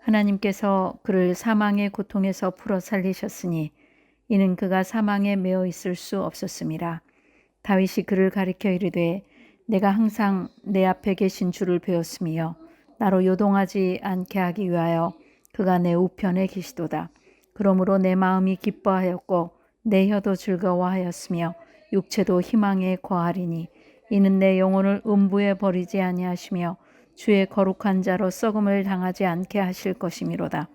하나님께서 그를 사망의 고통에서 풀어 살리셨으니 이는 그가 사망에 매어 있을 수 없었음이라. 다윗이 그를 가리켜 이르되 내가 항상 내 앞에 계신 주를 배웠으며 나로 요동하지 않게 하기 위하여 그가 내 우편에 계시도다. 그러므로 내 마음이 기뻐하였고 내 혀도 즐거워하였으며 육체도 희망에 거하리니 이는 내 영혼을 음부에 버리지 아니하시며 주의 거룩한 자로 썩음을 당하지 않게 하실 것이미로다.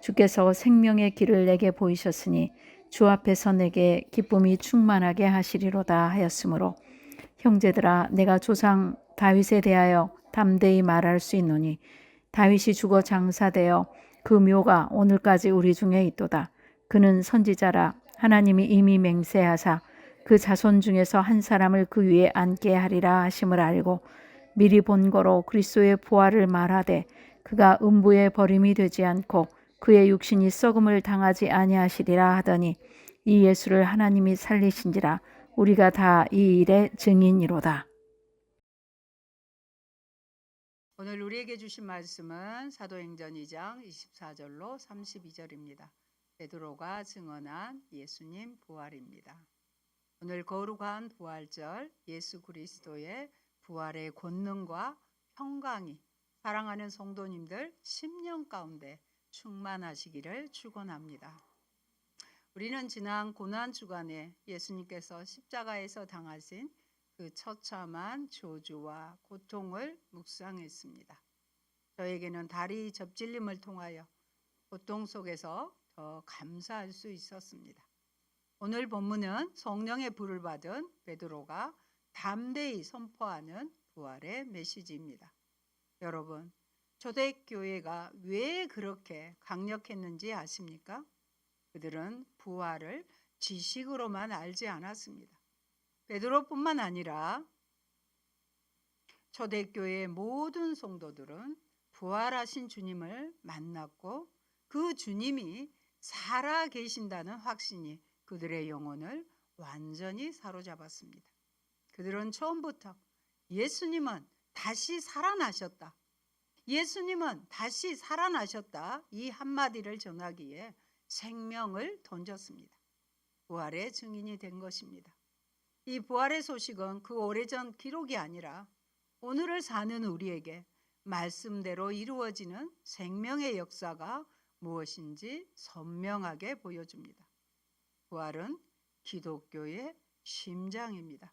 주께서 생명의 길을 내게 보이셨으니 주 앞에서 내게 기쁨이 충만하게 하시리로다 하였으므로 형제들아 내가 조상 다윗에 대하여 담대히 말할 수 있노니 다윗이 죽어 장사되어 그 묘가 오늘까지 우리 중에 있도다. 그는 선지자라 하나님이 이미 맹세하사 그 자손 중에서 한 사람을 그 위에 앉게 하리라 하심을 알고 미리 본 거로 그리스도의 부활을 말하되 그가 음부에 버림이 되지 않고 그의 육신이 썩음을 당하지 아니하시리라 하더니 이 예수를 하나님이 살리신지라 우리가 다 이 일의 증인이로다. 오늘 우리에게 주신 말씀은 사도행전 2장 24절로 32절입니다. 베드로가 증언한 예수님 부활입니다. 오늘 거룩한 부활절 예수 그리스도의 부활의 권능과 평강이 사랑하는 성도님들 10년 가운데 충만하시기를 축원합니다. 우리는 지난 고난 주간에 예수님께서 십자가에서 당하신 그 처참한 저주와 고통을 묵상했습니다. 저에게는 다리 접질림을 통하여 고통 속에서 더 감사할 수 있었습니다. 오늘 본문은 성령의 불을 받은 베드로가 담대히 선포하는 부활의 메시지입니다. 여러분, 초대교회가 왜 그렇게 강력했는지 아십니까? 그들은 부활을 지식으로만 알지 않았습니다. 베드로뿐만 아니라 초대교회의 모든 성도들은 부활하신 주님을 만났고 그 주님이 살아 계신다는 확신이 그들의 영혼을 완전히 사로잡았습니다. 그들은 처음부터 예수님은 다시 살아나셨다. 예수님은 다시 살아나셨다. 이 한마디를 전하기에 생명을 던졌습니다. 부활의 증인이 된 것입니다. 이 부활의 소식은 그 오래전 기록이 아니라 오늘을 사는 우리에게 말씀대로 이루어지는 생명의 역사가 무엇인지 선명하게 보여줍니다. 부활은 기독교의 심장입니다.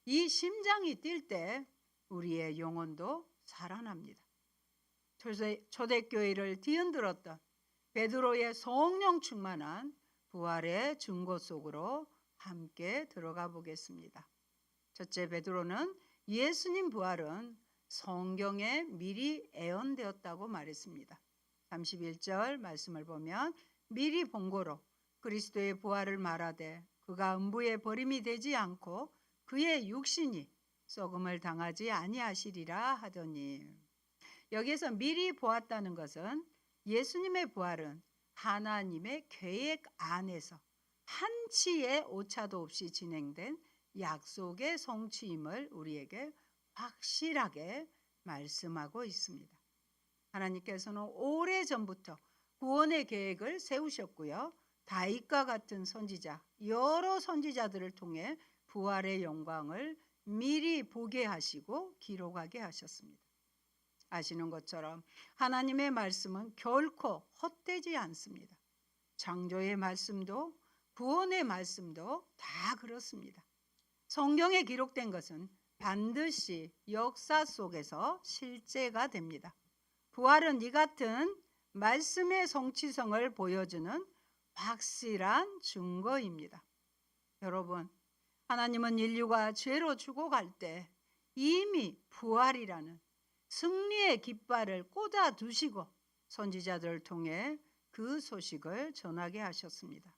이 심장이 뛸 때 우리의 영혼도 살아납니다. 초대교회를 뒤흔들었던 베드로의 성령 충만한 부활의 증거 속으로 함께 들어가 보겠습니다. 첫째, 베드로는 예수님 부활은 성경에 미리 예언되었다고 말했습니다. 31절 말씀을 보면 미리 본 거로 그리스도의 부활을 말하되 그가 음부에 버림이 되지 않고 그의 육신이 썩음을 당하지 아니하시리라 하더니, 여기에서 미리 보았다는 것은 예수님의 부활은 하나님의 계획 안에서 한치의 오차도 없이 진행된 약속의 성취임을 우리에게 확실하게 말씀하고 있습니다. 하나님께서는 오래전부터 구원의 계획을 세우셨고요. 다윗과 같은 선지자, 여러 선지자들을 통해 부활의 영광을 미리 보게 하시고 기록하게 하셨습니다. 아시는 것처럼 하나님의 말씀은 결코 헛되지 않습니다. 창조의 말씀도 구원의 말씀도 다 그렇습니다. 성경에 기록된 것은 반드시 역사 속에서 실제가 됩니다. 부활은 이 같은 말씀의 성취성을 보여주는 확실한 증거입니다. 여러분, 하나님은 인류가 죄로 죽어갈 때 이미 부활이라는 승리의 깃발을 꽂아 두시고 선지자들을 통해 그 소식을 전하게 하셨습니다.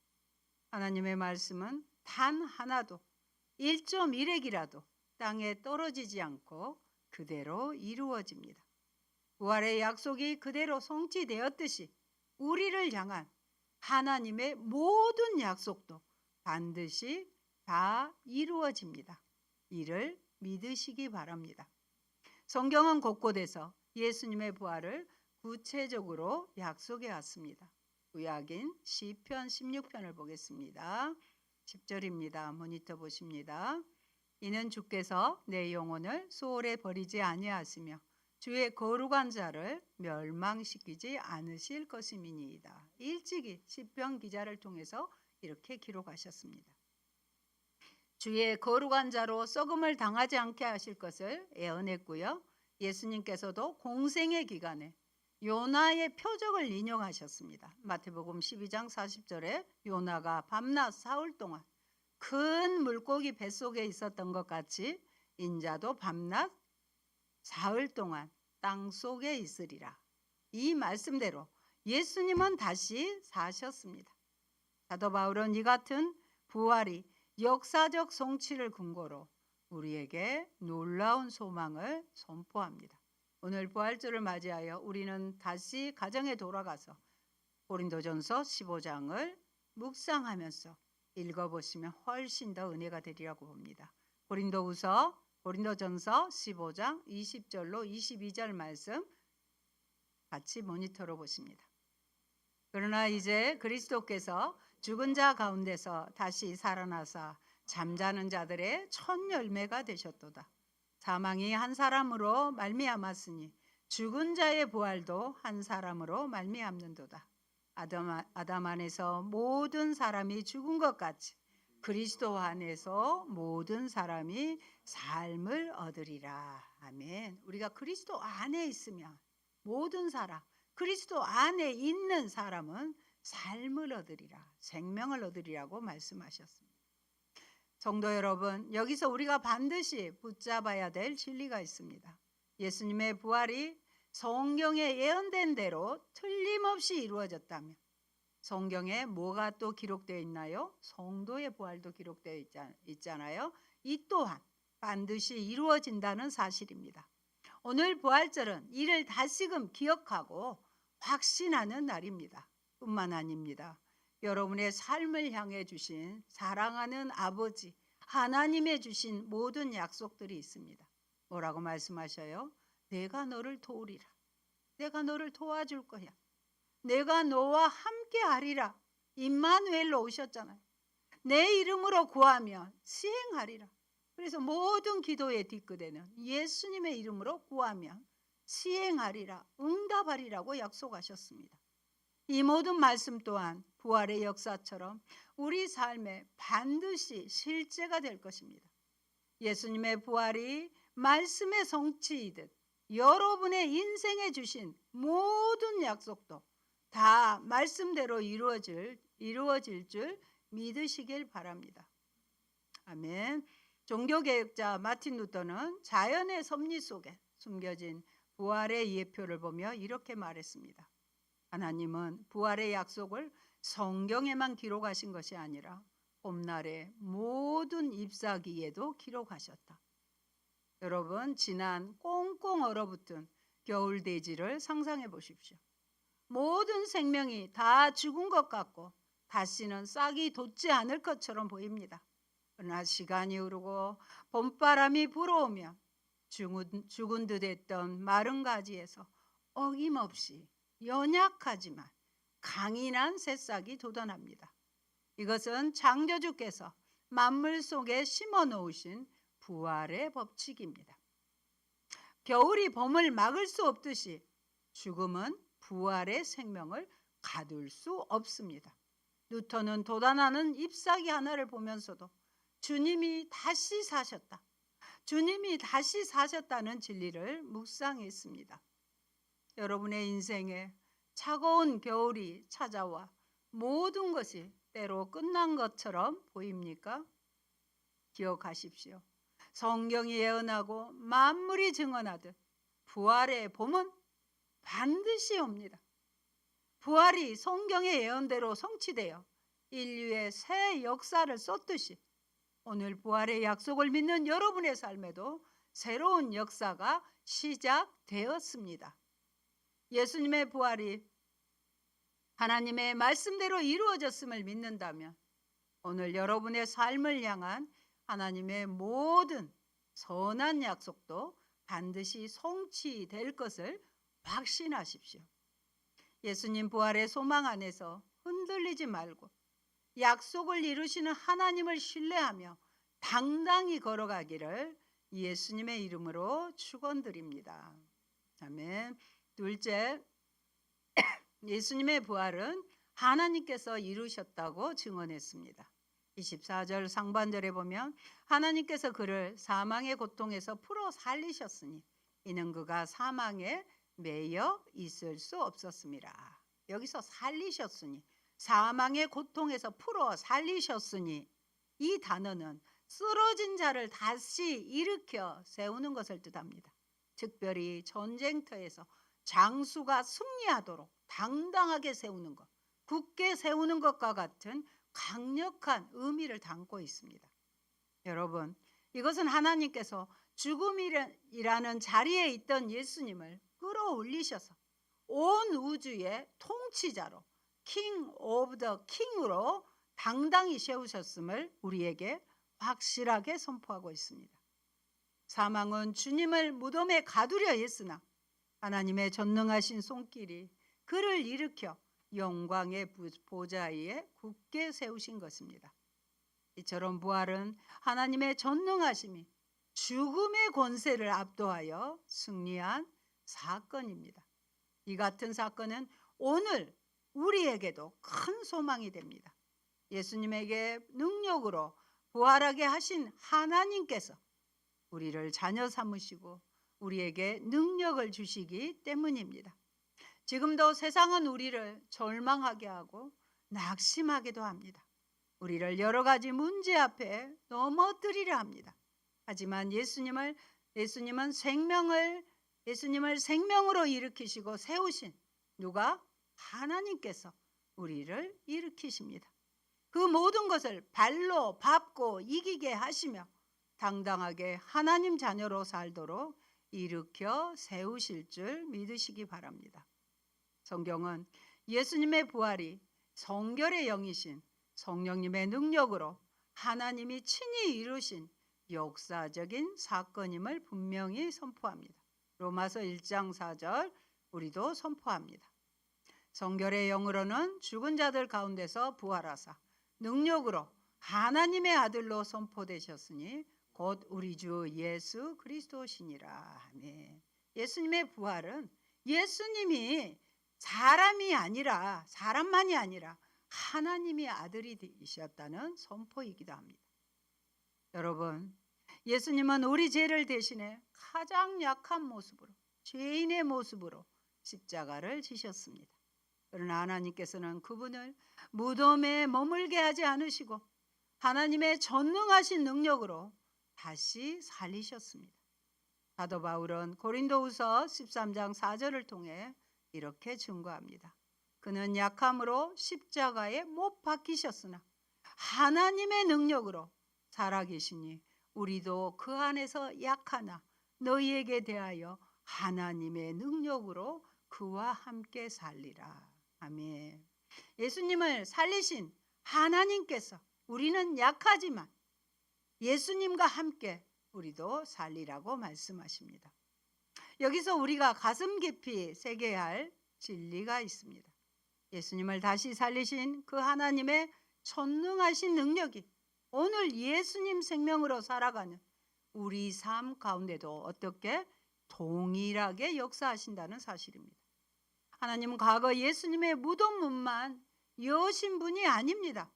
하나님의 말씀은 단 하나도 1.1핵이라도 땅에 떨어지지 않고 그대로 이루어집니다. 부활의 약속이 그대로 성취되었듯이 우리를 향한 하나님의 모든 약속도 반드시 다 이루어집니다. 이를 믿으시기 바랍니다. 성경은 곳곳에서 예수님의 부활을 구체적으로 약속해 왔습니다. 구약인 시편 16편을 보겠습니다. 10절입니다. 모니터 보십니다. 이는 주께서 내 영혼을 소홀에 버리지 아니하시며 주의 거룩한 자를 멸망시키지 않으실 것임이니이다. 일찍이 시편 기자를 통해서 이렇게 기록하셨습니다. 주의 거룩한 자로 썩음을 당하지 않게 하실 것을 예언했고요. 예수님께서도 공생의 기간에 요나의 표적을 인용하셨습니다. 마태복음 12장 40절에 요나가 밤낮 사흘 동안 큰 물고기 뱃속에 있었던 것 같이 인자도 밤낮 사흘 동안 땅속에 있으리라. 이 말씀대로 예수님은 다시 사셨습니다. 사도 바울은 이 같은 부활이 역사적 성취를 근거로 우리에게 놀라운 소망을 선포합니다. 오늘 부활절을 맞이하여 우리는 다시 가정에 돌아가서 고린도전서 15장을 묵상하면서 읽어보시면 훨씬 더 은혜가 되리라고 봅니다. 고린도전서 15장 20절로 22절 말씀 같이 모니터로 보십니다. 그러나 이제 그리스도께서 죽은 자 가운데서 다시 살아나사 잠자는 자들의 첫 열매가 되셨도다. 사망이 한 사람으로 말미암았으니 죽은 자의 부활도 한 사람으로 말미암는도다. 아담 안에서 모든 사람이 죽은 것 같이 그리스도 안에서 모든 사람이 삶을 얻으리라. 아멘. 우리가 그리스도 안에 있으면 모든 사람, 그리스도 안에 있는 사람은 삶을 얻으리라, 생명을 얻으리라고 말씀하셨습니다. 성도 여러분, 여기서 우리가 반드시 붙잡아야 될 진리가 있습니다. 예수님의 부활이 성경에 예언된 대로 틀림없이 이루어졌다면 성경에 뭐가 또 기록되어 있나요? 성도의 부활도 기록되어 있잖아요. 이 또한 반드시 이루어진다는 사실입니다. 오늘 부활절은 이를 다시금 기억하고 확신하는 날입니다. 뿐만 아닙니다. 여러분의 삶을 향해 주신 사랑하는 아버지 하나님의 주신 모든 약속들이 있습니다. 뭐라고 말씀하셔요? 내가 너를 도우리라. 내가 너를 도와줄 거야. 내가 너와 함께 하리라. 임마누엘로 오셨잖아요. 내 이름으로 구하면 시행하리라. 그래서 모든 기도의 뒷끝에는 예수님의 이름으로 구하면 시행하리라, 응답하리라고 약속하셨습니다. 이 모든 말씀 또한 부활의 역사처럼 우리 삶에 반드시 실제가 될 것입니다. 예수님의 부활이 말씀의 성취이듯 여러분의 인생에 주신 모든 약속도 다 말씀대로 이루어질 줄 믿으시길 바랍니다. 아멘. 종교개혁자 마틴 루터는 자연의 섭리 속에 숨겨진 부활의 예표를 보며 이렇게 말했습니다. 하나님은 부활의 약속을 성경에만 기록하신 것이 아니라 봄날의 모든 잎사귀에도 기록하셨다. 여러분, 지난 꽁꽁 얼어붙은 겨울 대지를 상상해 보십시오. 모든 생명이 다 죽은 것 같고 다시는 싹이 돋지 않을 것처럼 보입니다. 그러나 시간이 흐르고 봄바람이 불어오면 죽은 듯 했던 마른 가지에서 어김없이 연약하지만 강인한 새싹이 돋아납니다. 이것은 창조주께서 만물 속에 심어 놓으신 부활의 법칙입니다. 겨울이 봄을 막을 수 없듯이 죽음은 부활의 생명을 가둘 수 없습니다. 루터는 돋아나는 잎사귀 하나를 보면서도 주님이 다시 사셨다. 주님이 다시 사셨다는 진리를 묵상했습니다. 여러분의 인생에 차가운 겨울이 찾아와 모든 것이 때로 끝난 것처럼 보입니까? 기억하십시오. 성경이 예언하고 만물이 증언하듯 부활의 봄은 반드시 옵니다. 부활이 성경의 예언대로 성취되어 인류의 새 역사를 썼듯이 오늘 부활의 약속을 믿는 여러분의 삶에도 새로운 역사가 시작되었습니다. 예수님의 부활이 하나님의 말씀대로 이루어졌음을 믿는다면 오늘 여러분의 삶을 향한 하나님의 모든 선한 약속도 반드시 성취될 것을 확신하십시오. 예수님 부활의 소망 안에서 흔들리지 말고 약속을 이루시는 하나님을 신뢰하며 당당히 걸어가기를 예수님의 이름으로 축원드립니다. 아멘. 둘째, 예수님의 부활은 하나님께서 이루셨다고 증언했습니다. 24절 상반절에 보면 하나님께서 그를 사망의 고통에서 풀어 살리셨으니 이는 그가 사망에 매여 있을 수 없었습니다. 여기서 살리셨으니, 사망의 고통에서 풀어 살리셨으니, 이 단어는 쓰러진 자를 다시 일으켜 세우는 것을 뜻합니다. 특별히 전쟁터에서 장수가 승리하도록 당당하게 세우는 것, 굳게 세우는 것과 같은 강력한 의미를 담고 있습니다. 여러분, 이것은 하나님께서 죽음이라는 자리에 있던 예수님을 끌어올리셔서 온 우주의 통치자로, 킹 오브 더 킹으로 당당히 세우셨음을 우리에게 확실하게 선포하고 있습니다. 사망은 주님을 무덤에 가두려 했으나 하나님의 전능하신 손길이 그를 일으켜 영광의 보좌에 굳게 세우신 것입니다. 이처럼 부활은 하나님의 전능하심이 죽음의 권세를 압도하여 승리한 사건입니다. 이 같은 사건은 오늘 우리에게도 큰 소망이 됩니다. 예수님에게 능력으로 부활하게 하신 하나님께서 우리를 자녀 삼으시고 우리에게 능력을 주시기 때문입니다. 지금도 세상은 우리를 절망하게 하고 낙심하기도 합니다. 우리를 여러 가지 문제 앞에 넘어뜨리려 합니다. 하지만 예수님을 생명으로 일으키시고 세우신 누가? 하나님께서 우리를 일으키십니다. 그 모든 것을 발로 밟고 이기게 하시며 당당하게 하나님 자녀로 살도록 일으켜 세우실 줄 믿으시기 바랍니다. 성경은 예수님의 부활이 성결의 영이신 성령님의 능력으로 하나님이 친히 이루신 역사적인 사건임을 분명히 선포합니다. 로마서 1장 4절 우리도 선포합니다. 성결의 영으로는 죽은 자들 가운데서 부활하사 능력으로 하나님의 아들로 선포되셨으니 곧 우리 주 예수 그리스도시니라. 아멘. 예수님의 부활은 예수님이 사람만이 아니라 하나님의 아들이 되셨다는 선포이기도 합니다. 여러분, 예수님은 우리 죄를 대신해 가장 약한 모습으로, 죄인의 모습으로 십자가를 지셨습니다. 그러나 하나님께서는 그분을 무덤에 머물게 하지 않으시고 하나님의 전능하신 능력으로 다시 살리셨습니다. 사도 바울은 고린도후서 13장 4절을 통해 이렇게 증거합니다. 그는 약함으로 십자가에 못 박히셨으나 하나님의 능력으로 살아계시니 우리도 그 안에서 약하나 너희에게 대하여 하나님의 능력으로 그와 함께 살리라. 아멘. 예수님을 살리신 하나님께서 우리는 약하지만 예수님과 함께 우리도 살리라고 말씀하십니다. 여기서 우리가 가슴 깊이 새겨야 할 진리가 있습니다. 예수님을 다시 살리신 그 하나님의 전능하신 능력이 오늘 예수님 생명으로 살아가는 우리 삶 가운데도 어떻게 동일하게 역사하신다는 사실입니다. 하나님은 과거 예수님의 무덤 문만 여신 분이 아닙니다.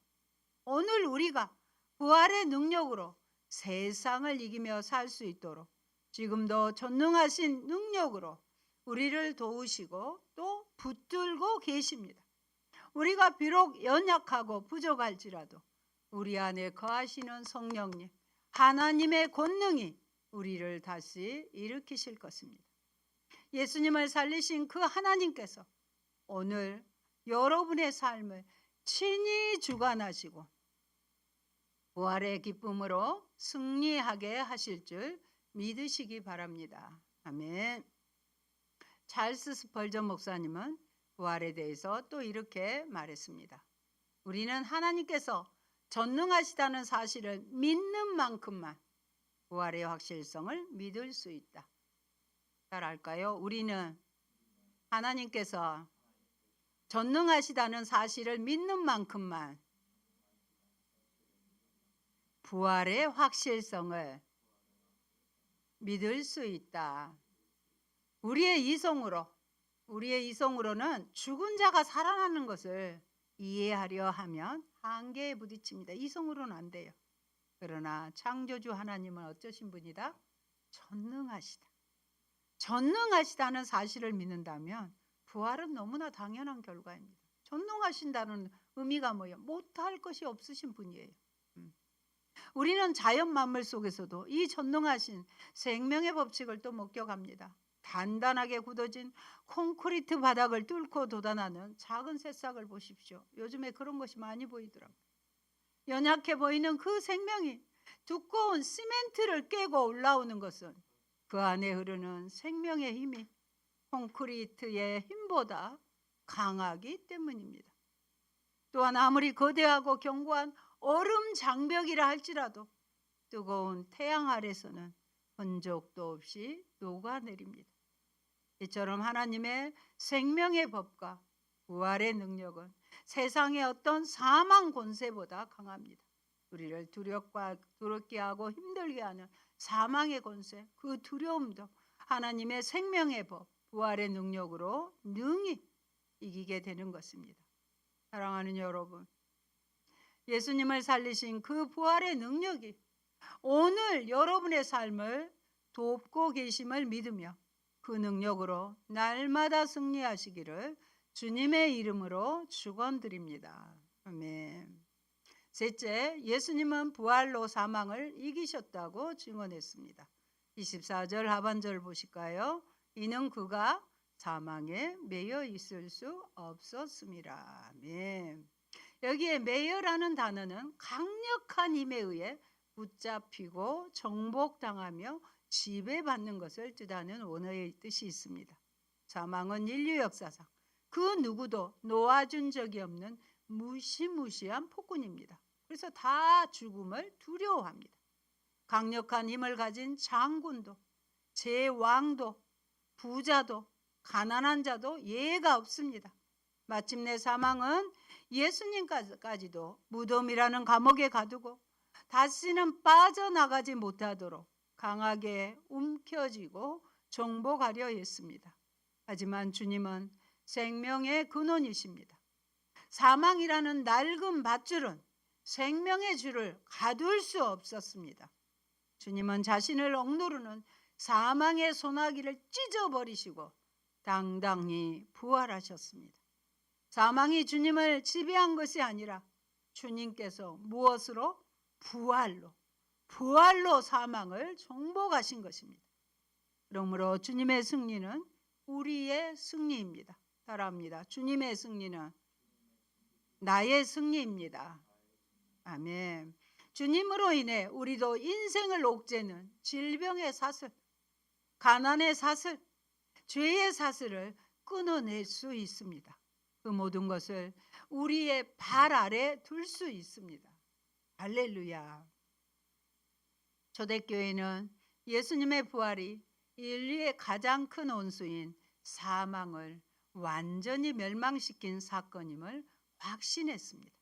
오늘 우리가 부활의 능력으로 세상을 이기며 살 수 있도록 지금도 전능하신 능력으로 우리를 도우시고 또 붙들고 계십니다. 우리가 비록 연약하고 부족할지라도 우리 안에 거하시는 성령님, 하나님의 권능이 우리를 다시 일으키실 것입니다. 예수님을 살리신 그 하나님께서 오늘 여러분의 삶을 친히 주관하시고 부활의 기쁨으로 승리하게 하실 줄 믿으시기 바랍니다. 아멘. 찰스 스펄전 목사님은 부활에 대해서 또 이렇게 말했습니다. 우리는 하나님께서 전능하시다는 사실을 믿는 만큼만 부활의 확실성을 믿을 수 있다. 잘 알까요? 우리는 하나님께서 전능하시다는 사실을 믿는 만큼만 부활의 확실성을 믿을 수 있다. 우리의 이성으로는 죽은 자가 살아나는 것을 이해하려 하면 한계에 부딪힙니다. 이성으로는 안 돼요. 그러나 창조주 하나님은 어쩌신 분이다? 전능하시다. 전능하시다는 사실을 믿는다면 부활은 너무나 당연한 결과입니다. 전능하신다는 의미가 뭐예요? 못할 것이 없으신 분이에요. 우리는 자연 만물 속에서도 이 전능하신 생명의 법칙을 또 목격합니다. 단단하게 굳어진 콘크리트 바닥을 뚫고 돋아나는 작은 새싹을 보십시오. 요즘에 그런 것이 많이 보이더라고요. 연약해 보이는 그 생명이 두꺼운 시멘트를 깨고 올라오는 것은 그 안에 흐르는 생명의 힘이 콘크리트의 힘보다 강하기 때문입니다. 또한 아무리 거대하고 견고한 얼음 장벽이라 할지라도 뜨거운 태양 아래서는 흔적도 없이 녹아내립니다. 이처럼 하나님의 생명의 법과 부활의 능력은 세상의 어떤 사망 권세보다 강합니다. 우리를 두렵게 하고 힘들게 하는 사망의 권세, 그 두려움도 하나님의 생명의 법, 부활의 능력으로 능히 이기게 되는 것입니다. 사랑하는 여러분, 예수님을 살리신 그 부활의 능력이 오늘 여러분의 삶을 돕고 계심을 믿으며 그 능력으로 날마다 승리하시기를 주님의 이름으로 축원드립니다. 아멘. 셋째, 예수님은 부활로 사망을 이기셨다고 증언했습니다. 24절 하반절 보실까요? 이는 그가 사망에 매여 있을 수 없었습니다. 아멘. 여기에 매여라는 단어는 강력한 힘에 의해 붙잡히고 정복당하며 지배받는 것을 뜻하는 원어의 뜻이 있습니다. 사망은 인류 역사상 그 누구도 놓아준 적이 없는 무시무시한 폭군입니다. 그래서 다 죽음을 두려워합니다. 강력한 힘을 가진 장군도, 제왕도, 부자도, 가난한 자도 예외가 없습니다. 마침내 사망은 예수님까지도 무덤이라는 감옥에 가두고 다시는 빠져나가지 못하도록 강하게 움켜쥐고 정복하려 했습니다. 하지만 주님은 생명의 근원이십니다. 사망이라는 낡은 밧줄은 생명의 줄을 가둘 수 없었습니다. 주님은 자신을 억누르는 사망의 소나기를 찢어버리시고 당당히 부활하셨습니다. 사망이 주님을 지배한 것이 아니라 주님께서 무엇으로? 부활로 사망을 정복하신 것입니다. 그러므로 주님의 승리는 우리의 승리입니다. 따라합니다. 주님의 승리는 나의 승리입니다. 아멘. 주님으로 인해 우리도 인생을 옥죄는 질병의 사슬, 가난의 사슬, 죄의 사슬을 끊어낼 수 있습니다. 그 모든 것을 우리의 발 아래 둘 수 있습니다. 할렐루야. 초대교회는 예수님의 부활이 인류의 가장 큰 원수인 사망을 완전히 멸망시킨 사건임을 확신했습니다.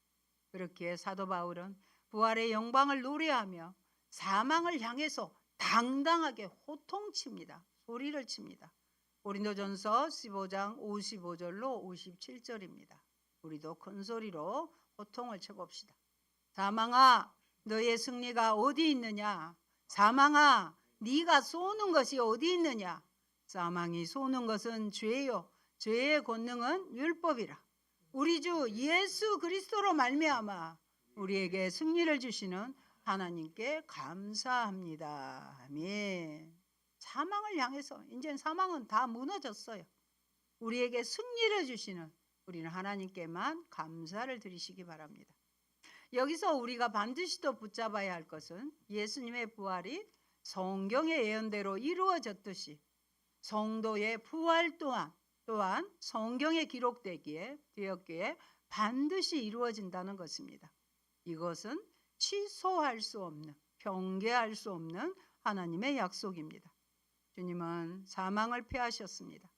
그렇기에 사도 바울은 부활의 영광을 노래하며 사망을 향해서 당당하게 호통칩니다. 소리를 칩니다. 고린도전서 15장 55절로 57절입니다. 우리도 큰 소리로 호통을 쳐봅시다. 사망아, 너의 승리가 어디 있느냐? 사망아, 네가 쏘는 것이 어디 있느냐? 사망이 쏘는 것은 죄요, 죄의 권능은 율법이라. 우리 주 예수 그리스도로 말미암아 우리에게 승리를 주시는 하나님께 감사합니다. 아멘. 사망을 향해서 이제 사망은 다 무너졌어요. 우리에게 승리를 주시는 우리는 하나님께만 감사를 드리시기 바랍니다. 여기서 우리가 반드시 또 붙잡아야 할 것은 예수님의 부활이 성경의 예언대로 이루어졌듯이 성도의 부활 또한 성경에 기록되기에 되었기에 반드시 이루어진다는 것입니다. 이것은 취소할 수 없는, 변개할 수 없는 하나님의 약속입니다. 주님은 사망을 패하셨습니다.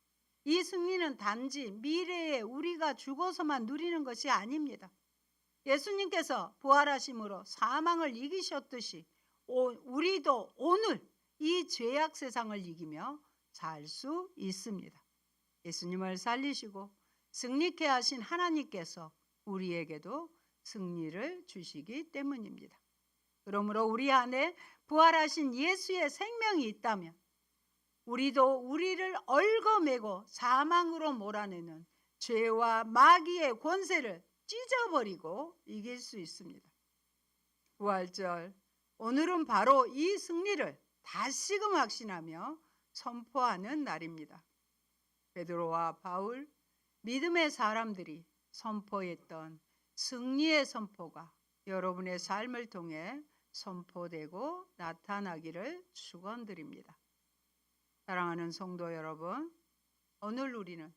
이 승리는 단지 미래에 우리가 죽어서만 누리는 것이 아닙니다. 예수님께서 부활하심으로 사망을 이기셨듯이 우리도 오늘 이 죄악 세상을 이기며 살 수 있습니다. 예수님을 살리시고 승리케 하신 하나님께서 우리에게도 승리를 주시기 때문입니다. 그러므로 우리 안에 부활하신 예수의 생명이 있다면 우리도 우리를 얽어매고 사망으로 몰아내는 죄와 마귀의 권세를 찢어버리고 이길 수 있습니다. 부활절, 오늘은 바로 이 승리를 다시금 확신하며 선포하는 날입니다. 베드로와 바울, 믿음의 사람들이 선포했던 승리의 선포가 여러분의 삶을 통해 선포되고 나타나기를 축원드립니다. 사랑하는 성도 여러분, 오늘 우리는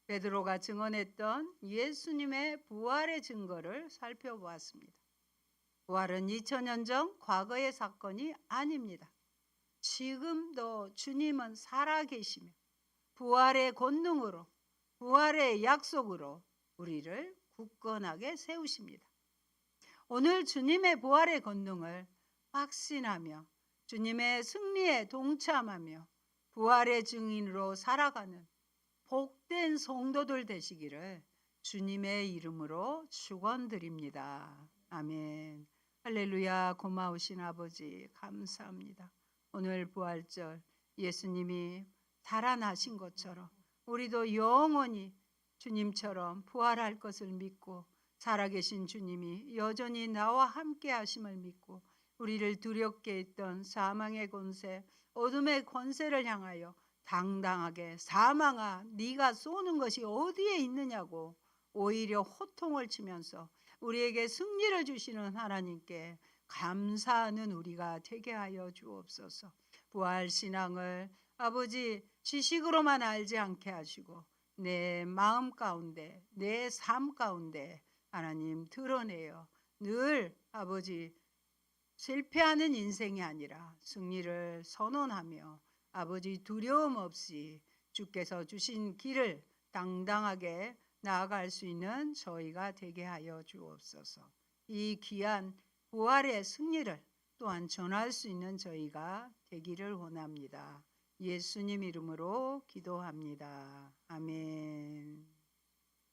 베드로가 증언했던 예수님의 부활의 증거를 살펴보았습니다. 부활은 2000년 전 과거의 사건이 아닙니다. 지금도 주님은 살아계시며 부활의 권능으로, 부활의 약속으로 우리를 굳건하게 세우십니다. 오늘 주님의 부활의 권능을 확신하며 주님의 승리에 동참하며 부활의 증인으로 살아가는 복된 성도들 되시기를 주님의 이름으로 축원드립니다. 아멘. 할렐루야. 고마우신 아버지 감사합니다. 오늘 부활절 예수님이 살아나신 것처럼 우리도 영원히 주님처럼 부활할 것을 믿고 살아계신 주님이 여전히 나와 함께 하심을 믿고 우리를 두렵게 했던 사망의 권세, 어둠의 권세를 향하여 당당하게 사망아 네가 쏘는 것이 어디에 있느냐고 오히려 호통을 치면서 우리에게 승리를 주시는 하나님께 감사하는 우리가 되게 하여 주옵소서. 부활신앙을 아버지 지식으로만 알지 않게 하시고 내 마음 가운데 내 삶 가운데 하나님 드러내어 늘 아버지 실패하는 인생이 아니라 승리를 선언하며 아버지 두려움 없이 주께서 주신 길을 당당하게 나아갈 수 있는 저희가 되게 하여 주옵소서. 이 귀한 부활의 승리를 또한 전할 수 있는 저희가 되기를 원합니다. 예수님 이름으로 기도합니다. 아멘.